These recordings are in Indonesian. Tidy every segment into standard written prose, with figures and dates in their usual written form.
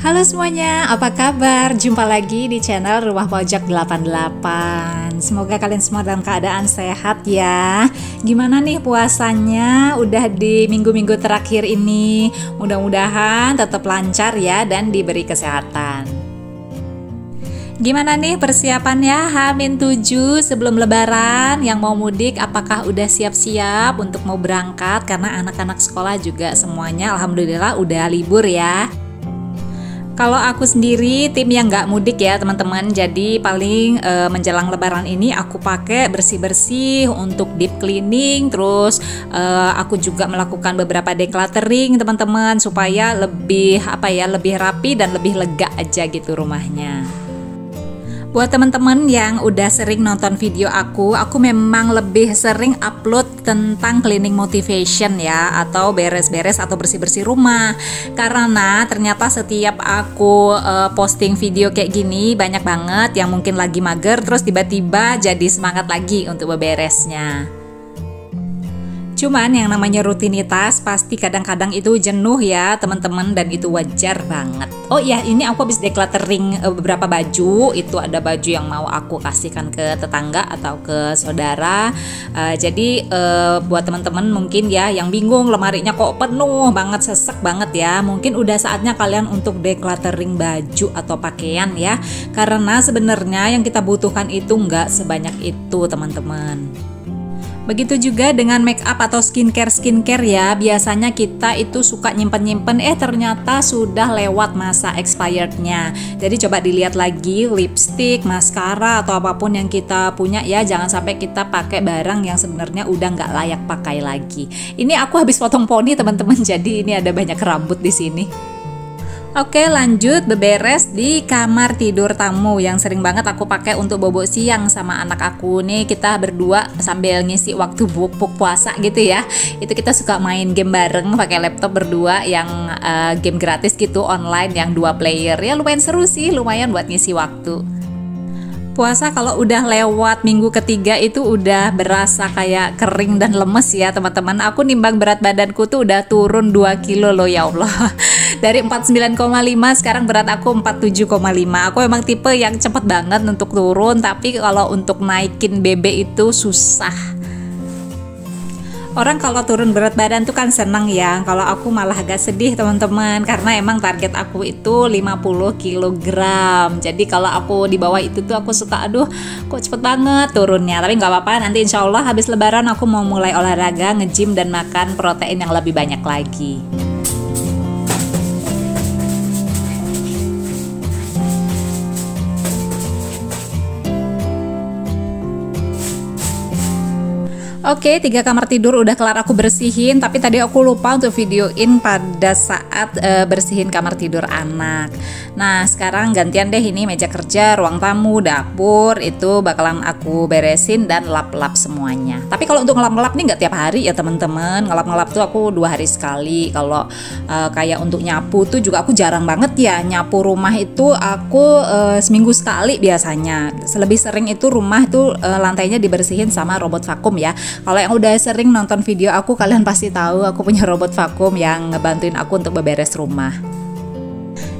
Halo semuanya, apa kabar? Jumpa lagi di channel Rumah Pojok 88. Semoga kalian semua dalam keadaan sehat ya. Gimana nih puasanya? Udah di minggu-minggu terakhir ini. Mudah-mudahan tetap lancar ya dan diberi kesehatan. Gimana nih persiapannya H-7 sebelum lebaran? Yang mau mudik apakah udah siap-siap untuk mau berangkat? Karena anak-anak sekolah juga semuanya alhamdulillah udah libur ya. Kalau aku sendiri tim yang nggak mudik ya teman-teman, jadi paling menjelang lebaran ini aku pakai bersih-bersih untuk deep cleaning, terus aku juga melakukan beberapa decluttering teman-teman supaya lebih lebih rapi dan lebih lega aja gitu rumahnya. Buat teman-teman yang udah sering nonton video aku memang lebih sering upload tentang cleaning motivation ya, atau beres-beres atau bersih-bersih rumah. Karena ternyata setiap aku posting video kayak gini banyak banget yang mungkin lagi mager terus tiba-tiba jadi semangat lagi untuk beberesnya. Cuman yang namanya rutinitas pasti kadang-kadang itu jenuh ya teman-teman, dan itu wajar banget. Oh iya, ini aku habis decluttering beberapa baju. Itu ada baju yang mau aku kasihkan ke tetangga atau ke saudara. Jadi buat teman-teman mungkin ya yang bingung lemarinya kok penuh banget, sesek banget ya, mungkin udah saatnya kalian untuk decluttering baju atau pakaian ya. Karena sebenarnya yang kita butuhkan itu nggak sebanyak itu teman-teman. Begitu juga dengan make up atau skincare ya, biasanya kita itu suka nyimpen ternyata sudah lewat masa expirednya. Jadi coba dilihat lagi lipstick, maskara atau apapun yang kita punya ya, jangan sampai kita pakai barang yang sebenarnya udah nggak layak pakai lagi. Ini aku habis potong poni teman-teman, jadi ini ada banyak rambut di sini. Oke, lanjut beberes di kamar tidur tamu yang sering banget aku pakai untuk bobo siang sama anak aku nih. Kita berdua sambil ngisi waktu buk puasa gitu ya. Itu kita suka main game bareng pakai laptop berdua yang game gratis gitu online yang 2 player. Ya lumayan seru sih, lumayan buat ngisi waktu. Puasa kalau udah lewat minggu ketiga itu udah berasa kayak kering dan lemes ya teman-teman. Aku nimbang berat badanku tuh udah turun 2 kilo loh ya Allah. Dari 49,5 sekarang berat aku 47,5. Aku emang tipe yang cepet banget untuk turun, tapi kalau untuk naikin BB itu susah. Orang kalau turun berat badan tuh kan seneng ya. Kalau aku malah agak sedih teman-teman, karena emang target aku itu 50 kg. Jadi kalau aku di bawah itu tuh aku suka aduh kok cepet banget turunnya. Tapi nggak apa-apa, nanti insya Allah habis lebaran aku mau mulai olahraga, nge-gym dan makan protein yang lebih banyak lagi. Oke, 3 kamar tidur udah kelar aku bersihin, tapi tadi aku lupa untuk videoin pada saat bersihin kamar tidur anak. Nah, sekarang gantian deh, ini meja kerja, ruang tamu, dapur, itu bakalan aku beresin dan lap-lap semuanya. Tapi kalau untuk ngelap-ngelap nih nggak tiap hari ya teman-teman. Ngelap-ngelap tuh aku 2 hari sekali. Kalau kayak untuk nyapu tuh juga aku jarang banget ya. Nyapu rumah itu aku seminggu sekali biasanya. Lebih sering itu rumah itu lantainya dibersihin sama robot vakum ya. Kalau yang udah sering nonton video aku, kalian pasti tahu aku punya robot vakum yang ngebantuin aku untuk beberes rumah.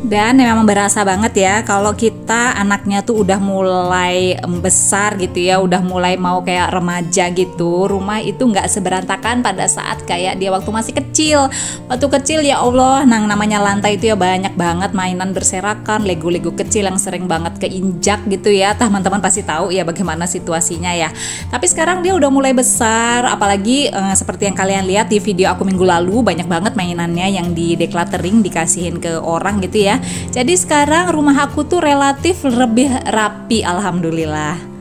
Dan memang berasa banget ya kalau kita anaknya tuh udah mulai besar gitu ya, udah mulai mau kayak remaja gitu, rumah itu nggak seberantakan pada saat kayak dia waktu masih kecil. Waktu kecil ya Allah, namanya lantai itu ya banyak banget mainan berserakan, lego-lego kecil yang sering banget keinjak gitu ya. Teman-teman pasti tahu ya bagaimana situasinya ya. Tapi sekarang dia udah mulai besar, apalagi seperti yang kalian lihat di video aku minggu lalu, banyak banget mainannya yang di decluttering dikasihin ke orang gitu ya. Jadi sekarang rumah aku tuh relatif lebih rapi alhamdulillah.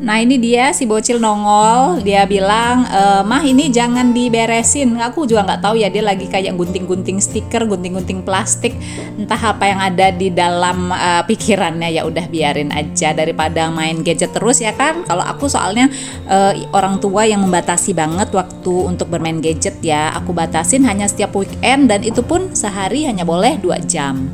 Nah ini dia si bocil nongol, dia bilang mah ini jangan diberesin. Aku juga nggak tahu ya, dia lagi kayak gunting-gunting stiker, gunting-gunting plastik, entah apa yang ada di dalam pikirannya. Ya udah biarin aja daripada main gadget terus ya kan. Kalau aku soalnya orang tua yang membatasi banget waktu untuk bermain gadget ya. Aku batasin hanya setiap weekend dan itu pun sehari hanya boleh 2 jam.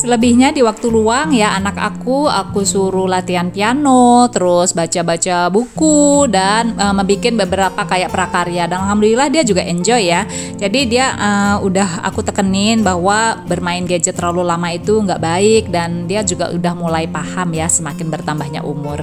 Selebihnya di waktu luang ya anak aku suruh latihan piano, terus baca-baca buku dan membuat beberapa kayak prakarya, dan alhamdulillah dia juga enjoy ya. Jadi dia udah aku tekenin bahwa bermain gadget terlalu lama itu nggak baik, dan dia juga udah mulai paham ya semakin bertambahnya umur.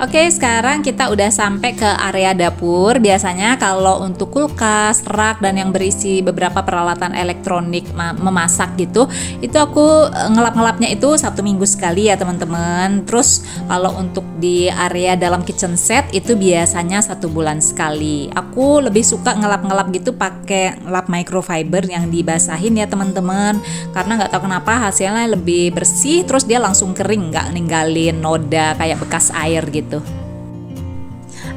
Oke, sekarang kita udah sampai ke area dapur. Biasanya kalau untuk kulkas, rak, dan yang berisi beberapa peralatan elektronik memasak gitu, itu aku ngelap-ngelapnya itu Sabtu Minggu sekali ya teman-teman. Terus kalau untuk di area dalam kitchen set itu biasanya 1 bulan sekali. Aku lebih suka ngelap-ngelap gitu pakai lap microfiber yang dibasahin ya teman-teman, karena nggak tahu kenapa hasilnya lebih bersih, terus dia langsung kering, nggak ninggalin noda kayak bekas air gitu.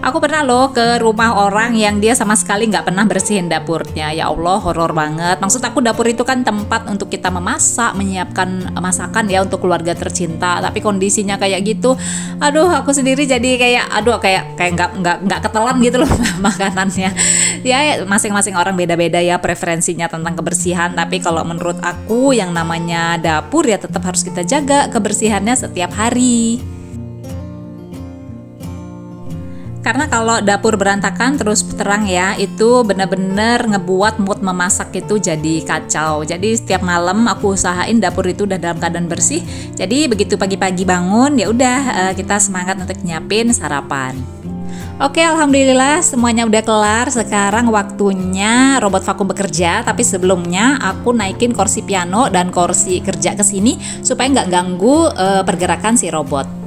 Aku pernah loh ke rumah orang yang dia sama sekali nggak pernah bersihin dapurnya. Ya Allah, horor banget. Maksud aku dapur itu kan tempat untuk kita memasak, menyiapkan masakan ya untuk keluarga tercinta. Tapi kondisinya kayak gitu, aduh aku sendiri jadi kayak nggak ketelan gitu loh makanannya. Ya masing-masing orang beda-beda ya preferensinya tentang kebersihan. Tapi kalau menurut aku yang namanya dapur ya tetap harus kita jaga kebersihannya setiap hari. Karena kalau dapur berantakan terus terang ya, itu bener-bener ngebuat mood memasak itu jadi kacau. Jadi setiap malam aku usahain dapur itu udah dalam keadaan bersih. Jadi begitu pagi-pagi bangun ya udah kita semangat untuk nyiapin sarapan. Oke, alhamdulillah semuanya udah kelar. Sekarang waktunya robot vakum bekerja. Tapi sebelumnya aku naikin kursi piano dan kursi kerja ke sini supaya nggak ganggu pergerakan si robot.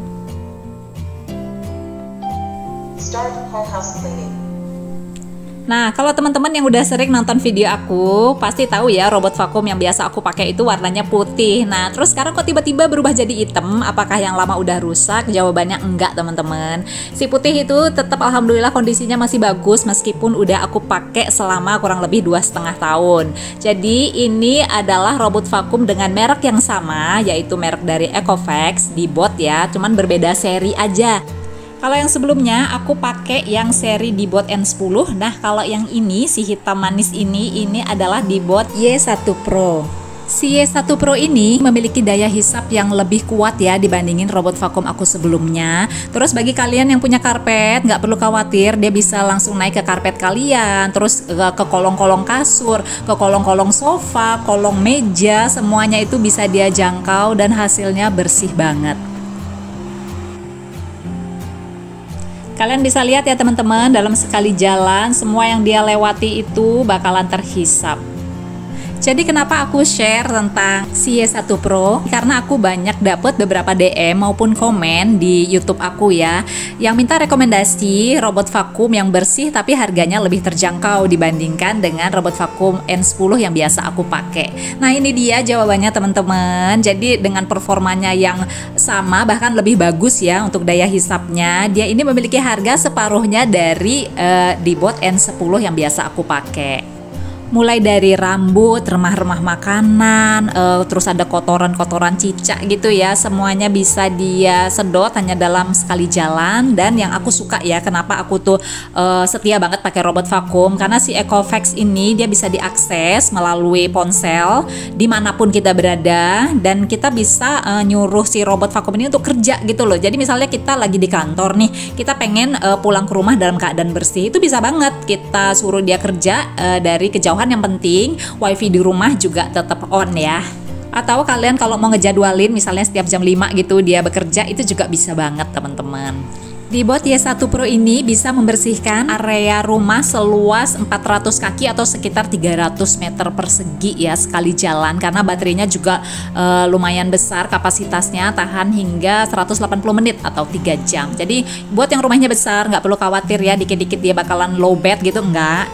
Nah, kalau teman-teman yang udah sering nonton video aku pasti tahu ya robot vakum yang biasa aku pakai itu warnanya putih. Nah, terus sekarang kok tiba-tiba berubah jadi hitam? Apakah yang lama udah rusak? Jawabannya enggak teman-teman. Si putih itu tetap alhamdulillah kondisinya masih bagus meskipun udah aku pakai selama kurang lebih 2,5 tahun. Jadi ini adalah robot vakum dengan merek yang sama, yaitu merek dari Ecovacs di bot ya, cuman berbeda seri aja. Kalau yang sebelumnya aku pakai yang seri Dibot N10. Nah, kalau yang ini si hitam manis ini adalah Dibot Y1 Pro. Si Y1 Pro ini memiliki daya hisap yang lebih kuat ya dibandingin robot vakum aku sebelumnya. Terus bagi kalian yang punya karpet, nggak perlu khawatir, dia bisa langsung naik ke karpet kalian, terus ke kolong-kolong kasur, ke kolong-kolong sofa, kolong meja, semuanya itu bisa dia jangkau dan hasilnya bersih banget. Kalian bisa lihat ya teman-teman, dalam sekali jalan semua yang dia lewati itu bakalan terhisap. Jadi kenapa aku share tentang si Y1 Pro? Karena aku banyak dapet beberapa DM maupun komen di YouTube aku ya, yang minta rekomendasi robot vakum yang bersih tapi harganya lebih terjangkau dibandingkan dengan robot vakum N10 yang biasa aku pakai. Nah, ini dia jawabannya teman-teman. Jadi dengan performanya yang sama bahkan lebih bagus ya untuk daya hisapnya, dia ini memiliki harga separuhnya dari Dibot N10 yang biasa aku pakai. Mulai dari rambut, remah-remah makanan, terus ada kotoran-kotoran cicak gitu ya, semuanya bisa dia sedot hanya dalam sekali jalan. Dan yang aku suka ya, kenapa aku tuh setia banget pakai robot vakum, karena si Ecovacs ini dia bisa diakses melalui ponsel dimanapun kita berada, dan kita bisa nyuruh si robot vakum ini untuk kerja gitu loh. Jadi misalnya kita lagi di kantor nih, kita pengen pulang ke rumah dalam keadaan bersih, itu bisa banget kita suruh dia kerja dari kejauhan. Yang penting wifi di rumah juga tetap on ya. Atau kalian kalau mau ngejadwalin misalnya setiap jam 5 gitu dia bekerja, itu juga bisa banget teman-teman. Dibot Y1 Pro ini bisa membersihkan area rumah seluas 400 kaki atau sekitar 300 meter persegi ya sekali jalan, karena baterainya juga lumayan besar kapasitasnya, tahan hingga 180 menit atau 3 jam. Jadi buat yang rumahnya besar nggak perlu khawatir ya dikit-dikit dia bakalan low bat gitu, enggak.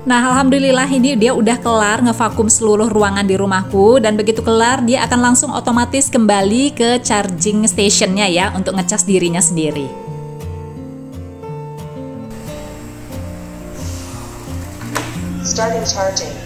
Nah, alhamdulillah ini dia udah kelar ngevakum seluruh ruangan di rumahku, dan begitu kelar dia akan langsung otomatis kembali ke charging stationnya ya untuk ngecas dirinya sendiri. Starting charging.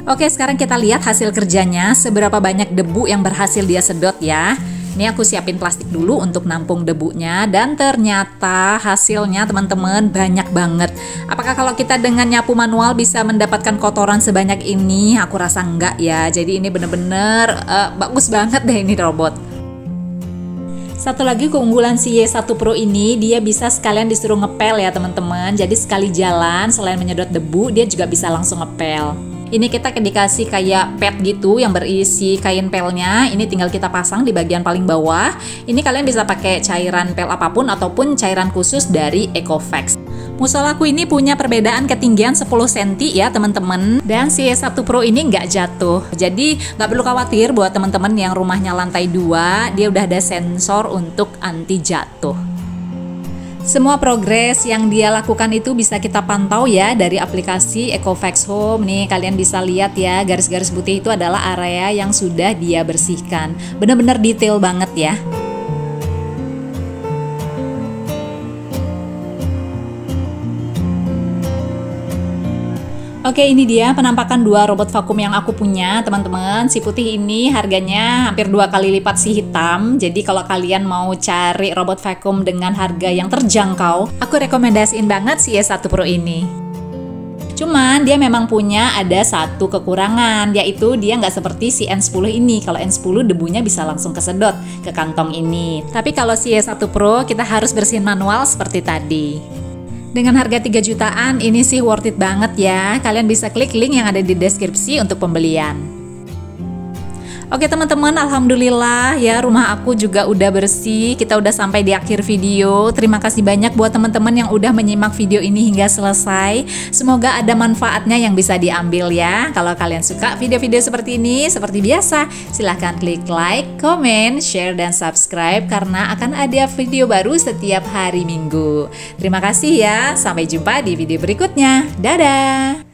Oke, sekarang kita lihat hasil kerjanya, seberapa banyak debu yang berhasil dia sedot ya. Ini aku siapin plastik dulu untuk nampung debunya, dan ternyata hasilnya teman-teman banyak banget. Apakah kalau kita dengan nyapu manual bisa mendapatkan kotoran sebanyak ini? Aku rasa enggak ya. Jadi ini bener-bener bagus banget deh ini robot. Satu lagi keunggulan si Y1 Pro ini, dia bisa sekalian disuruh ngepel ya teman-teman. Jadi sekali jalan selain menyedot debu, dia juga bisa langsung ngepel. Ini kita dikasih kayak pad gitu yang berisi kain pelnya. Ini tinggal kita pasang di bagian paling bawah. Ini kalian bisa pakai cairan pel apapun ataupun cairan khusus dari Ecovex. Musolaku ini punya perbedaan ketinggian 10 cm ya teman-teman. Dan si Y1 Pro ini nggak jatuh. Jadi nggak perlu khawatir buat teman-teman yang rumahnya lantai 2. Dia udah ada sensor untuk anti jatuh. Semua progres yang dia lakukan itu bisa kita pantau ya dari aplikasi Ecovex Home. Nih kalian bisa lihat ya, garis-garis putih itu adalah area yang sudah dia bersihkan. Benar-benar detail banget ya. Oke, ini dia penampakan dua robot vakum yang aku punya teman-teman. Si putih ini harganya hampir 2 kali lipat si hitam. Jadi kalau kalian mau cari robot vakum dengan harga yang terjangkau, aku rekomendasiin banget si Y1 Pro ini. Cuman dia memang punya ada satu kekurangan, yaitu dia nggak seperti si N10 ini. Kalau N10 debunya bisa langsung kesedot ke kantong ini. Tapi kalau si Y1 Pro kita harus bersihin manual seperti tadi. Dengan harga 3 jutaan ini sih worth it banget ya. Kalian bisa klik link yang ada di deskripsi untuk pembelian. Oke teman-teman, alhamdulillah ya rumah aku juga udah bersih. Kita udah sampai di akhir video. Terima kasih banyak buat teman-teman yang udah menyimak video ini hingga selesai. Semoga ada manfaatnya yang bisa diambil ya. Kalau kalian suka video-video seperti ini, seperti biasa, silahkan klik like, comment, share, dan subscribe karena akan ada video baru setiap hari Minggu. Terima kasih ya. Sampai jumpa di video berikutnya. Dadah!